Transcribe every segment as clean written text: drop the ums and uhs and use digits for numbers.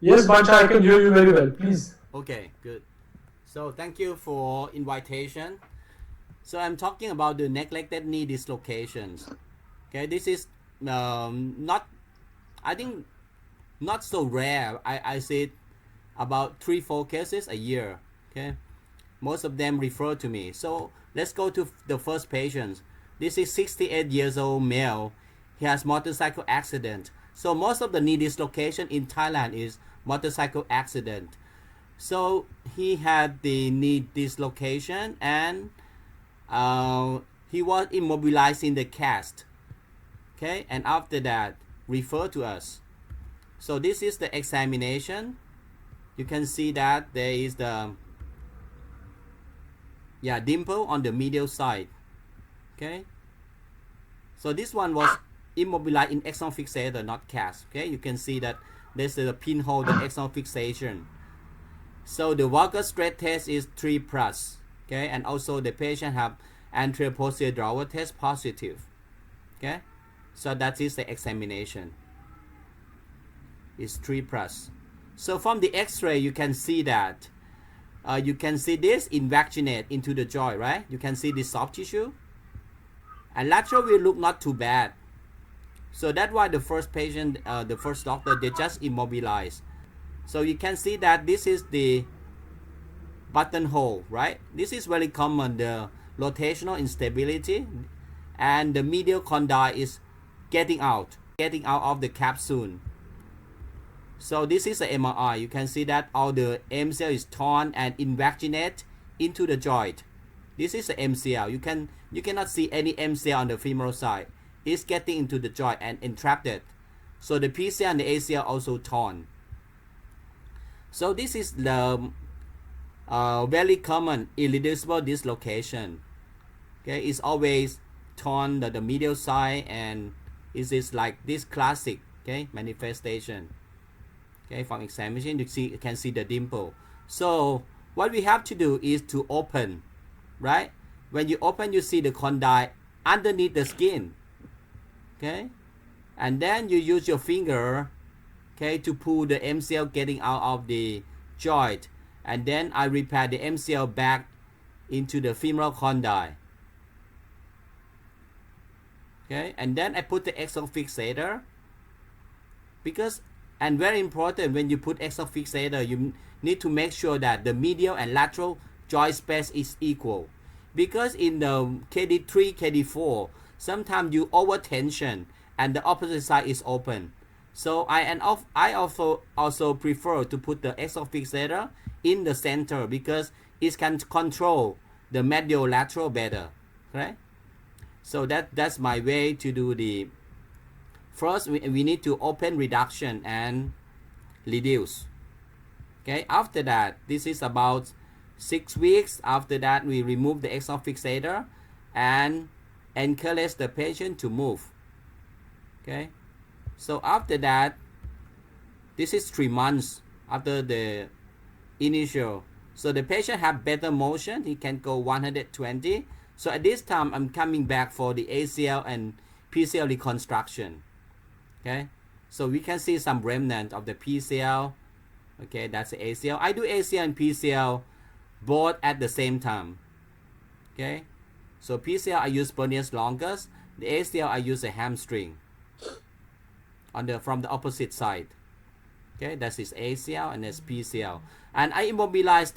Yes, Bancha, I can hear you very well. Please. Okay, good. So thank you for invitation. So I'm talking about the neglected knee dislocations. Okay, this is not, I think, not so rare. I see it about 3-4 cases a year. Okay, most of them refer to me. So let's go to the first patient. This is 68 years old male. He has motorcycle accident. So most of the knee dislocation in Thailand is motorcycle accident. So he had the knee dislocation and he was immobilized in the cast. Okay, and after that refer to us. So this is the examination. You can see that there is the dimple on the medial side. Okay, so this one was immobilized in XOR fixator, not cast. Okay, you can see that there's a pinhole, the XOR fixation. So the valgus stress test is 3+. Okay, and also the patient have anterior posterior drawer test positive. Okay, so that is the examination. It's 3+. So from the X-ray you can see that you can see this invaginate into the joint, right? You can see the soft tissue, and lateral will look not too bad. So that's why the first patient, the first doctor, they just immobilize. So you can see that this is the buttonhole, right? This is very common, the rotational instability, and the medial condyle is getting out of the capsule. So this is the MRI. You can see that all the MCL is torn and invaginate into the joint. This is the MCL. You cannot see any MCL on the femoral side. It's getting into the joint and entrapped it. So the PCL and the ACL also torn. So this is the very common irreducible dislocation. Okay, it's always torn the medial side, and it is like this classic manifestation. Okay, from examination you can see the dimple. So what we have to do is to open, right? When you open, you see the condyle underneath the skin. Okay, and then you use your finger, okay, to pull the MCL getting out of the joint, and then I repair the MCL back into the femoral condyle. Okay, and then I put the XOR fixator, because, and very important, when you put XOR fixator, you need to make sure that the medial and lateral joint space is equal, because in the KD3, KD4, sometimes you over tension and the opposite side is open. So I also prefer to put the XOR fixator in the center, because it can control the medial lateral better. Okay, so that's my way to do the first. We need to open reduction and reduce. Okay, after that, this is about 6 weeks. After that, we remove the XOR fixator and encourage the patient to move. Okay, so after that, this is 3 months after the initial. So the patient have better motion. He can go 120. So at this time, I'm coming back for the ACL and PCL reconstruction. Okay, so we can see some remnant of the PCL. Okay, that's the ACL. I do ACL and PCL both at the same time. Okay, so PCL I use peroneus longus. The ACL I use a hamstring from the opposite side. Okay, that's his ACL and that's PCL. And I immobilize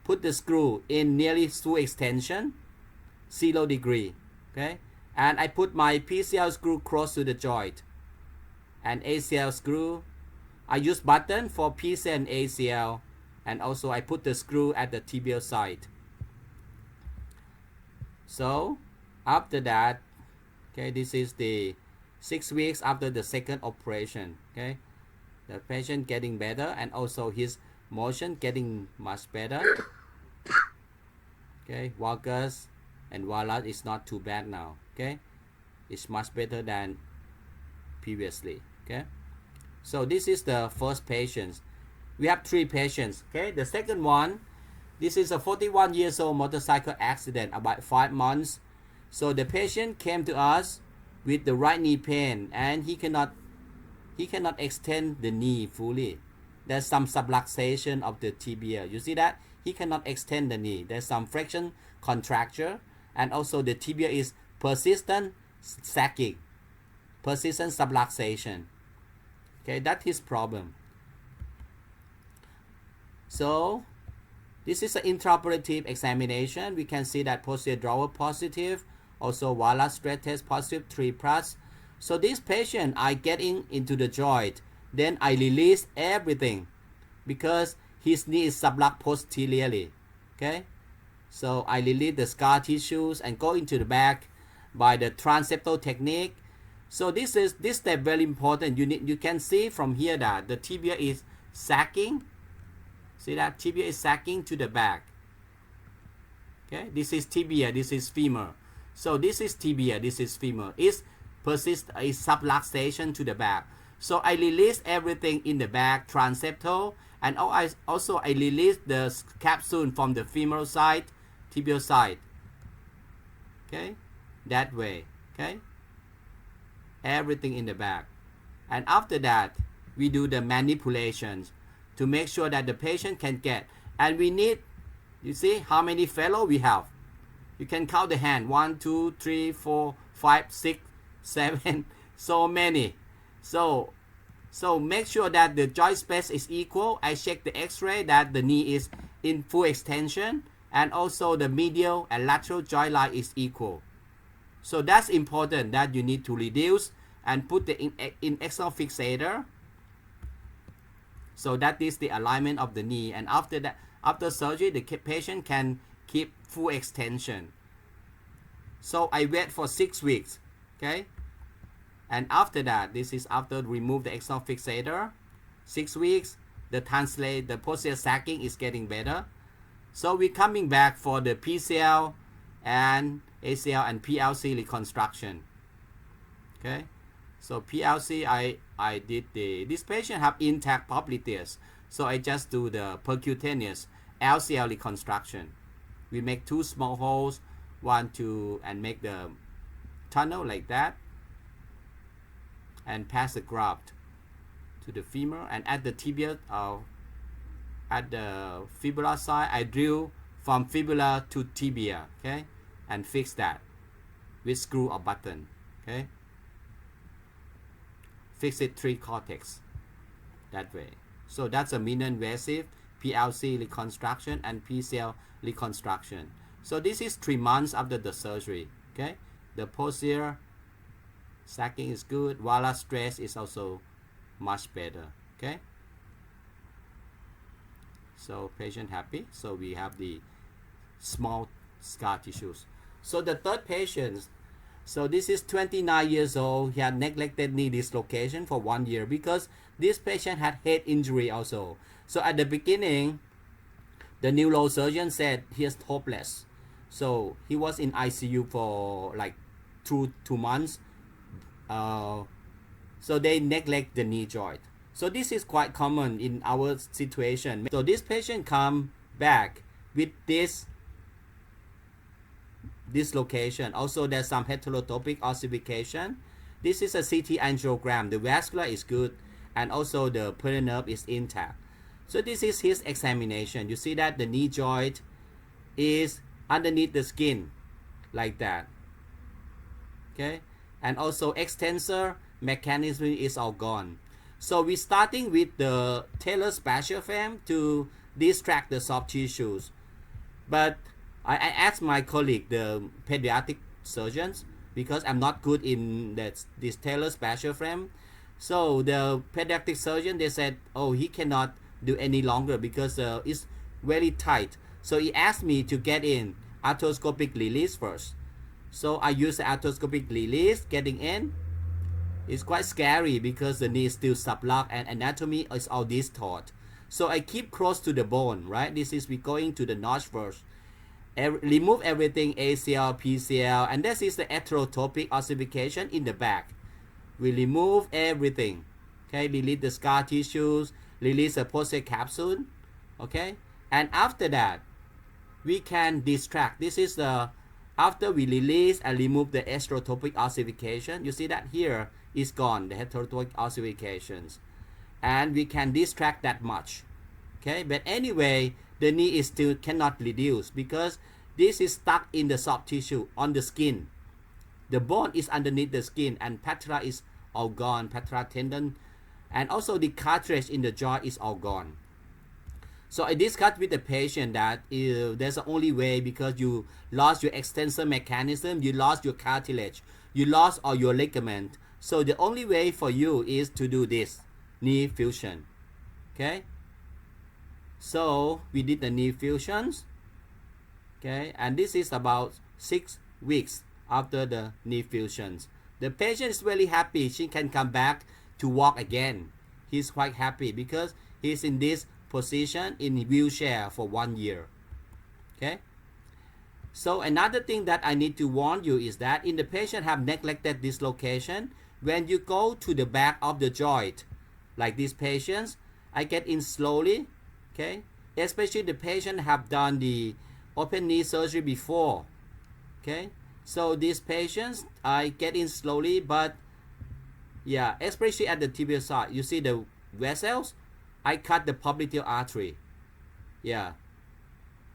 put the screw in nearly through extension, 0 degree. Okay, and I put my PCL screw close to the joint, and ACL screw, I use button for PCL and ACL, and also I put the screw at the tibial side. So after that, okay, this is the 6 weeks after the second operation. Okay, the patient getting better, and also his motion getting much better. Okay, valgus and valgus is not too bad now. Okay, it's much better than previously. Okay, so this is the first patient. We have 3 patients. Okay, the second one, this is a 41 years old motorcycle accident about 5 months. So the patient came to us with the right knee pain, and he cannot extend the knee fully. there's some subluxation of the tibia. You see that he cannot extend the knee. There's some flexion contracture, and also the tibia is persistent sagging, persistent subluxation. Okay, that's his problem. So this is an intraoperative examination. We can see that posterior drawer positive, also Walla stress test positive 3+. So this patient, I getting into the joint, then I release everything because his knee is subluxed posteriorly. Okay, so I release the scar tissues and go into the back by the Transept O Technique. So this step very important. You can see from here that the tibia is sagging. See that tibia is sagging to the back. Okay, this is tibia, this is femur. So this is tibia, this is femur. It's subluxation to the back. So I release everything in the back, Transept O, and also I release the capsule from the femoral side, tibial side. Okay, that way. Okay, everything in the back. And after that, we do the manipulations to make sure that the patient can get. And we need, you see how many fellow we have. You can count the hand, 1, 2, 3, 4, 5, 6, 7, so many. So make sure that the joint space is equal. I check the X-ray that the knee is in full extension, and also the medial and lateral joint line is equal. So that's important, that you need to reduce and put the in XOR Fixator. So that is the alignment of the knee, and after that, after surgery, the patient can keep full extension. So I wait for 6 weeks. Okay, and after that, this is after remove the XOR Fixator. 6 weeks, the posterior sagging is getting better. So we're coming back for the PCL and ACL and PLC reconstruction. Okay, so PLC, I did this patient have intact popliteus, so I just do the percutaneous LCL reconstruction. We make 2 small holes, 1, 2, and make the tunnel like that, and pass the graft to the femur, and at the tibia, at the fibula side, I drill from fibula to tibia. Okay, and fix that with screw or button. Okay, fix it 3 cortex that way. So that's a minimally invasive PLC reconstruction and PCL reconstruction. So this is 3 months after the surgery. Okay, the posterior sagging is good. Walla stress is also much better. Okay, so patient happy. So we have the small scar tissues. So the third patient, so this is 29 years old. He had neglected knee dislocation for 1 year because this patient had head injury also. So at the beginning, the neurosurgeon said he is hopeless. So he was in ICU for like 2 months. So they neglect the knee joint. So this is quite common in our situation. So this patient come back with this dislocation. Also there's some heterotopic ossification. This is a CT angiogram. The vascular is good, and also the perineal nerve is intact. So this is his examination. You see that the knee joint is underneath the skin like that. Okay, and also extensor mechanism is all gone. So we're starting with the talar spatial frame to distract the soft tissues. But I asked my colleague, the pediatric surgeons, because I'm not good in this talar spatial frame. So the pediatric surgeon, they said, oh, he cannot do any longer because it's very tight. So he asked me to get in arthroscopic release first. So I use the arthroscopic release, getting in. It's quite scary because the knee is still subluxed and anatomy is all distort. So I keep close to the bone, right? This is we going to the notch first. Remove everything, ACL, PCL, and this is the heterotopic ossification in the back. We remove everything. Okay, release the scar tissues, release the posterior capsule. Okay, and after that, we can distract. This is the after we release and remove the heterotopic ossification. You see that here is gone, the heterotopic ossifications. and we can distract that much. Okay, but anyway, the knee is still cannot reduce because this is stuck in the soft tissue on the skin. The bone is underneath the skin, and patella is all gone, patella tendon, and also the cartilage in the jaw is all gone. So I discussed with the patient that there's the only way, because you lost your extensor mechanism, you lost your cartilage, you lost all your ligament. So the only way for you is to do this knee fusion. Okay. So we did the knee fusions. Okay, and this is about 6 weeks after the knee fusions. The patient is really happy. She can come back to walk again. He's quite happy because he's in this position in wheelchair for 1 year. Okay. So another thing that I need to warn you is that in the patient have neglected dislocation, when you go to the back of the joint, like these patients, I get in slowly. Okay, especially the patient have done the open knee surgery before. Okay, so these patients I get in slowly, but yeah, especially at the tibial side, you see the vessels, I cut the popliteal artery. Yeah,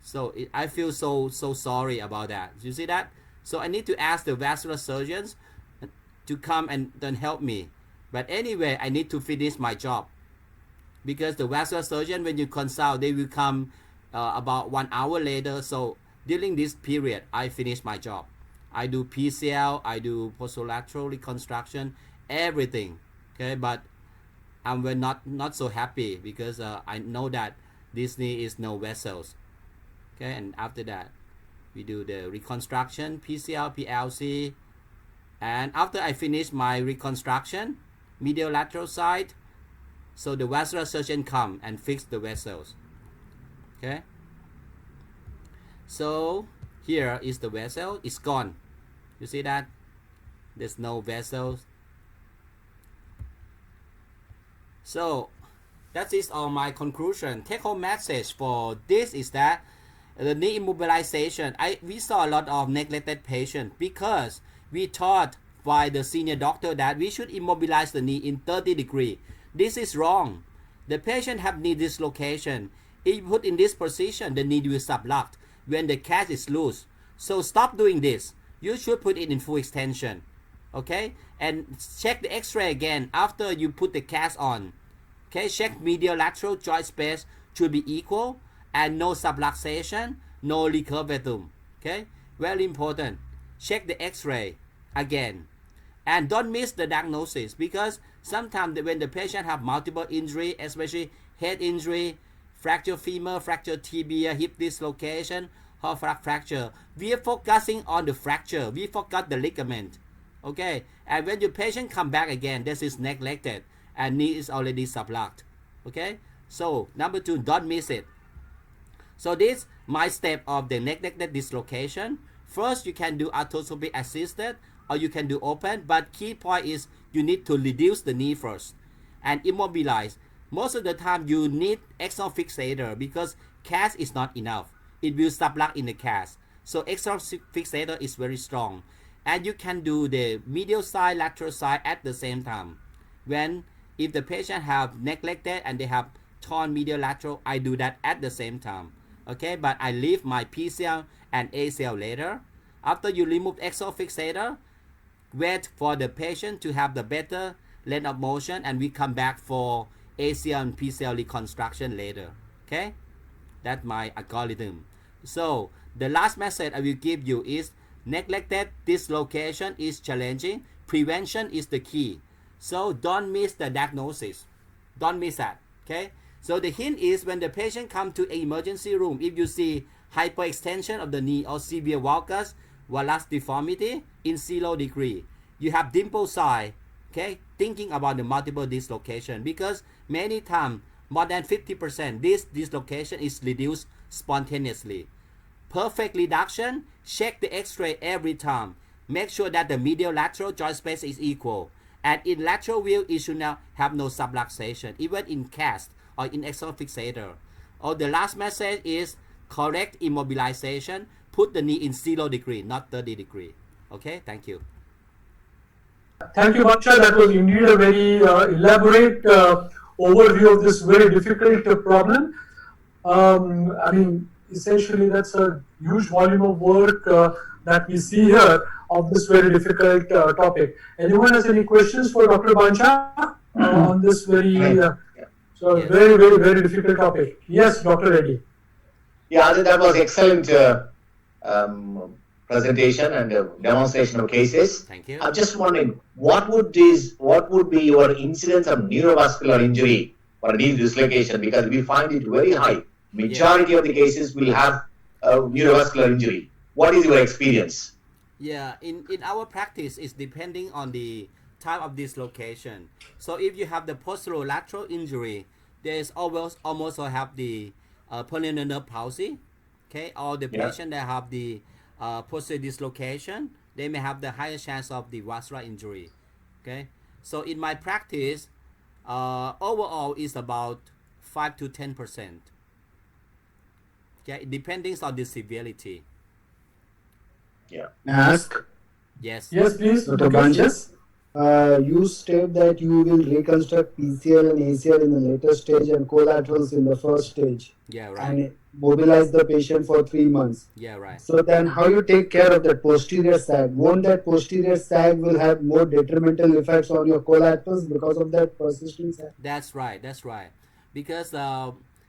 so I feel so sorry about that. You see that? So I need to ask the vascular surgeons to come and then help me. But anyway, I need to finish my job, because the vascular surgeon, when you consult, they will come about 1 hour later. So during this period, I finish my job. I do PCL, I do posterolateral reconstruction, everything. Okay, but I'm not so happy because I know that this knee is no vessels. Okay, and after that, we do the reconstruction, PCL, PLC, and after I finish my reconstruction, medial lateral side, so the vascular surgeon come and fix the vessels. Okay, so here is the vessel, it's gone. You see that? There's no vessels. So that is all my conclusion. Take home message for this is that the knee immobilization, we saw a lot of neglected patients because we taught by the senior doctor that we should immobilize the knee in 30 degrees. This is wrong. The patient have knee dislocation. If you put in this position, the knee will subluxed when the cast is loose. So stop doing this. You should put it in full extension. Okay? And check the X-ray again after you put the cast on. Okay? Check medial lateral joint space should be equal and no subluxation, no recurvatum. Okay? Very important. Check the X-ray again. And don't miss the diagnosis, because sometimes when the patient have multiple injury, especially head injury, fracture femur, fracture tibia, hip dislocation, or fracture, we are focusing on the fracture. We forgot the ligament. Okay, and when your patient come back again, this is neglected and knee is already subluxed. Okay, so number 2, don't miss it. So this my step of the neglected dislocation. First, you can do arthroscopic assisted or you can do open, but key point is you need to reduce the knee first and immobilize. Most of the time you need XOR fixator because cast is not enough. It will sublux in the cast. So XOR fixator is very strong. And you can do the medial side, lateral side at the same time. If the patient have neglected and they have torn medial lateral, I do that at the same time. Okay, but I leave my PCL and ACL later. After you remove XOR fixator, wait for the patient to have the better range of motion and we come back for ACL and PCL reconstruction later. Okay, that's my algorithm. So the last message I will give you is neglected dislocation is challenging. Prevention is the key. So don't miss the diagnosis. Don't miss that. Okay. So the hint is when the patient come to an emergency room, if you see hyperextension of the knee or severe valgus, villus deformity in 0 degree, you have dimple side. Okay, thinking about the multiple dislocation, because many times more than 50% this dislocation is reduced spontaneously. Perfect reduction, check the X-ray every time. Make sure that the medial lateral joint space is equal. And in lateral view, it should now have no subluxation, even in cast or in XOR fixator. Or the last message is correct immobilization. Put the knee in 0 degree, not 30 degree. Okay, thank you. Thank you, Bancha. That was indeed a very elaborate overview of this very difficult problem. I mean, essentially, that's a huge volume of work that we see here of this very difficult topic. Anyone has any questions for Dr. Bancha on this very, very difficult topic? Yes, Dr. Reddy. Yeah, I think that was excellent presentation and demonstration of cases. Thank you. I'm just wondering, what would be your incidence of neurovascular injury for a knee dislocation? Because we find it very high. Majority of the cases will have neurovascular injury. What is your experience? Yeah, in our practice, it's depending on the type of dislocation. So if you have the posterolateral injury, there is almost have the peroneal nerve palsy, okay, or the patient that have the posterior dislocation, they may have the higher chance of the vascular injury, okay. So in my practice, overall is about 5 to 10%. Okay, depending on the severity. Yeah. Ask. Yes. Yes, please. Dr. Bancha, you state that you will reconstruct PCL and ACL in the later stage and collaterals in the first stage. Yeah, right. And mobilize the patient for 3 months. Yeah, right. So then how you take care of that posterior sag? Won't that posterior sag will have more detrimental effects on your collaterals because of that persistent sag? That's right. That's right. Because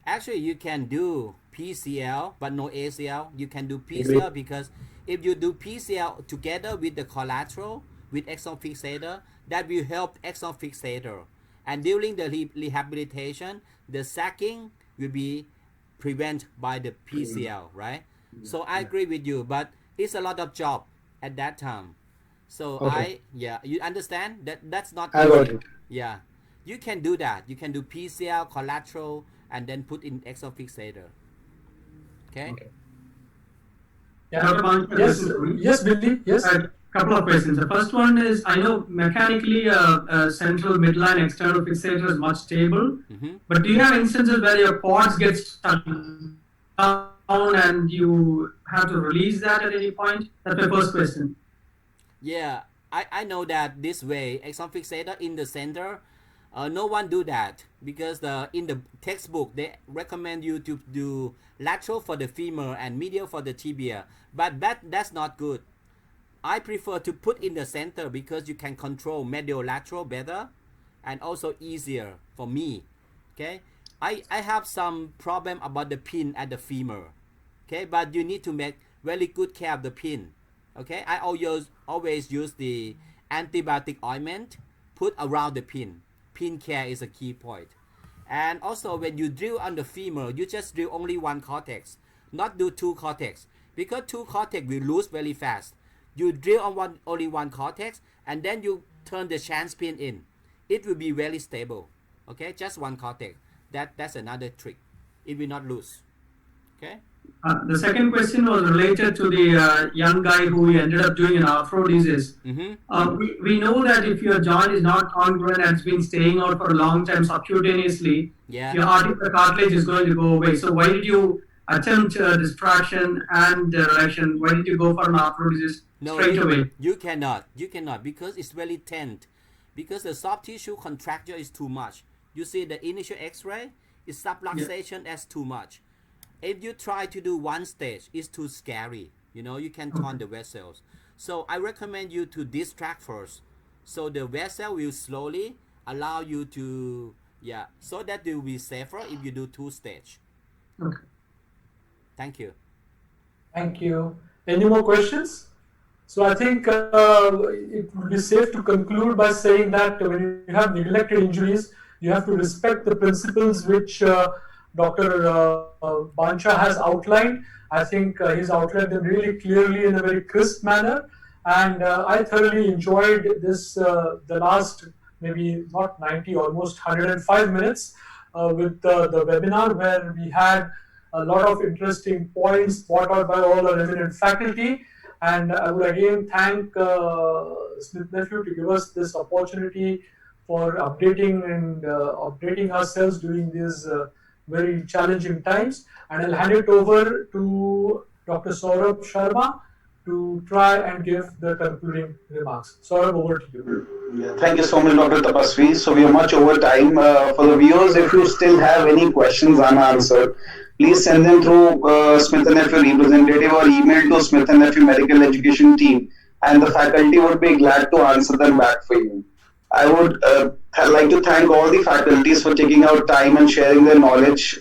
actually you can do PCL but no ACL. You can do PCL because if you do PCL together with the collateral with XOR Fixator, that will help XOR Fixator. And during the rehabilitation, the sagging will be prevented by the PCL, right? So I agree with you, but it's a lot of job at that time. So you understand that that's not I easy. got it. Yeah, you can do that. You can do PCL, collateral, and then put in XOR Fixator. Okay? Yeah. Dr. Bancha, Yes, yes, Billy. Yes. A couple of questions. The first one is, I know mechanically a central midline external fixator is much stable, but do you have instances where your quads get stuck down and you have to release that at any point? That's my first question. Yeah, I know that this way, XOR Fixator in the center, no one do that because in the textbook they recommend you to do lateral for the femur and medial for the tibia, but that's not good. I prefer to put in the center because you can control medial lateral better and also easier for me. Okay, I have some problem about the pin at the femur. Okay, but you need to make very good care of the pin. Okay, I always use the antibiotic ointment put around the pin. Pin care is a key point. And also when you drill on the femur, you just drill only one cortex, not do two cortex, because two cortex will lose very fast. You drill on only one cortex and then you turn the chance pin in. It will be very stable. Okay, just one cortex. That's another trick. It will not lose. Okay. The second question was related to the young guy who ended up doing an arthrodesis. We know that if your joint is not congruent and it's been staying out for a long time subcutaneously, your articular cartilage is going to go away. So why did you attempt distraction and reduction? Why did you go for an arthrodesis straight away? You cannot because it's very tense. Because the soft tissue contracture is too much. You see the initial X-ray is subluxation as too much. If you try to do one stage, it's too scary. You know, you can turn the vessels. So I recommend you to distract first. So the vessel will slowly allow you to, so that it will be safer if you do two stage. Okay. Thank you. Thank you. Any more questions? So I think it would be safe to conclude by saying that when you have neglected injuries, you have to respect the principles which Dr. Bancha has outlined. I think he's outlined them really clearly in a very crisp manner. And I thoroughly enjoyed this, the last maybe not 90, almost 105 minutes with the webinar, where we had a lot of interesting points brought out by all our eminent faculty. And I would again thank Smith Nephew to give us this opportunity for updating ourselves during these very challenging times. And I'll hand it over to Dr. Saurabh Sharma to try and give the concluding remarks. Saurabh, over to you. Yeah, thank you so much, Dr. Tapasvi. So we are much over time. For the viewers, if you still have any questions unanswered, please send them through Smith & Nephew representative or email to Smith & Nephew Medical Education team, and the faculty would be glad to answer them back for you. I would like to thank all the faculties for taking out time and sharing their knowledge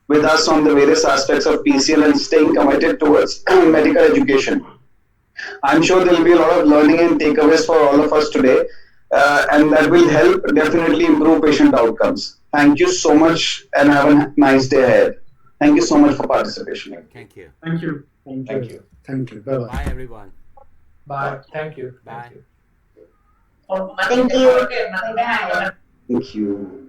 with us on the various aspects of PCL and staying committed towards medical education. I'm sure there will be a lot of learning and takeaways for all of us today, and that will help definitely improve patient outcomes. Thank you so much and have a nice day ahead. Thank you so much for participation. Thank you. Thank you. Thank you. Thank you. Bye-bye. Bye, everyone. Bye. Thank you. Bye. Thank you. Thank you. Thank you.